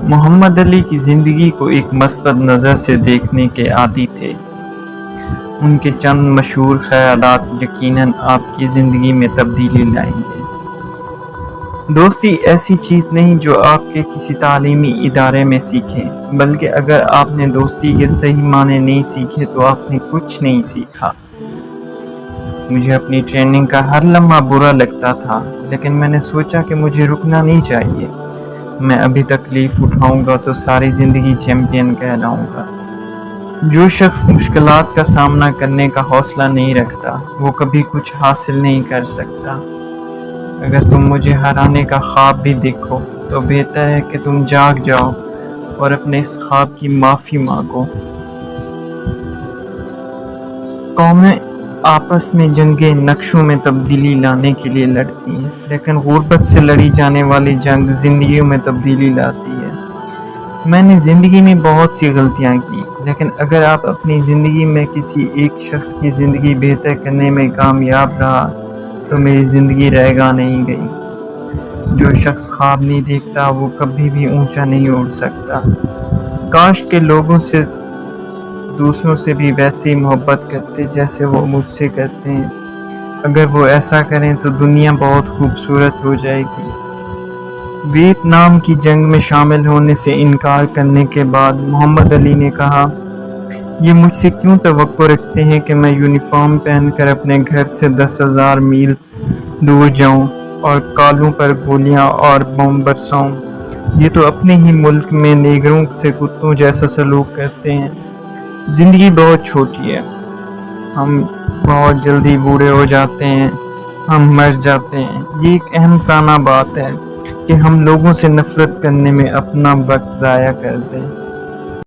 محمد علی کی زندگی کو ایک مثبت نظر سے دیکھنے کے عادی تھے۔ ان کے چند مشہور خیالات یقیناً آپ کی زندگی میں تبدیلی لائیں گے۔ دوستی ایسی چیز نہیں جو آپ کے کسی تعلیمی ادارے میں سیکھیں، بلکہ اگر آپ نے دوستی کے صحیح معنی نہیں سیکھے تو آپ نے کچھ نہیں سیکھا۔ مجھے اپنی ٹریننگ کا ہر لمحہ برا لگتا تھا، لیکن میں نے سوچا کہ مجھے رکنا نہیں چاہیے۔ میں ابھی تکلیف اٹھاؤں گا تو ساری زندگی چیمپئن کہلاؤں گا۔ جو شخص مشکلات کا سامنا کرنے کا حوصلہ نہیں رکھتا، وہ کبھی کچھ حاصل نہیں کر سکتا۔ اگر تم مجھے ہرانے کا خواب بھی دیکھو تو بہتر ہے کہ تم جاگ جاؤ اور اپنے اس خواب کی معافی مانگو۔ قومیں آپس میں جنگیں نقشوں میں تبدیلی لانے کے لیے لڑتی ہیں، لیکن غربت سے لڑی جانے والی جنگ زندگیوں میں تبدیلی لاتی ہے۔ میں نے زندگی میں بہت سی غلطیاں کی، لیکن اگر آپ اپنی زندگی میں کسی ایک شخص کی زندگی بہتر کرنے میں کامیاب رہا تو میری زندگی رہ گا نہیں گئی۔ جو شخص خواب نہیں دیکھتا وہ کبھی بھی اونچا نہیں اڑ سکتا۔ کاش کہ لوگوں سے دوسروں سے بھی ویسی محبت کرتے جیسے وہ مجھ سے کرتے ہیں۔ اگر وہ ایسا کریں تو دنیا بہت خوبصورت ہو جائے گی۔ ویتنام کی جنگ میں شامل ہونے سے انکار کرنے کے بعد محمد علی نے کہا، یہ مجھ سے کیوں توقع رکھتے ہیں کہ میں یونیفارم پہن کر اپنے گھر سے 10,000 میل دور جاؤں اور کالوں پر گولیاں اور بم برساؤں؟ یہ تو اپنے ہی ملک میں نیگروں سے کتوں جیسا سلوک کرتے ہیں۔ زندگی بہت چھوٹی ہے، ہم بہت جلدی بوڑھے ہو جاتے ہیں، ہم مر جاتے ہیں۔ یہ ایک اہم کانہ بات ہے کہ ہم لوگوں سے نفرت کرنے میں اپنا وقت ضائع کر دیں۔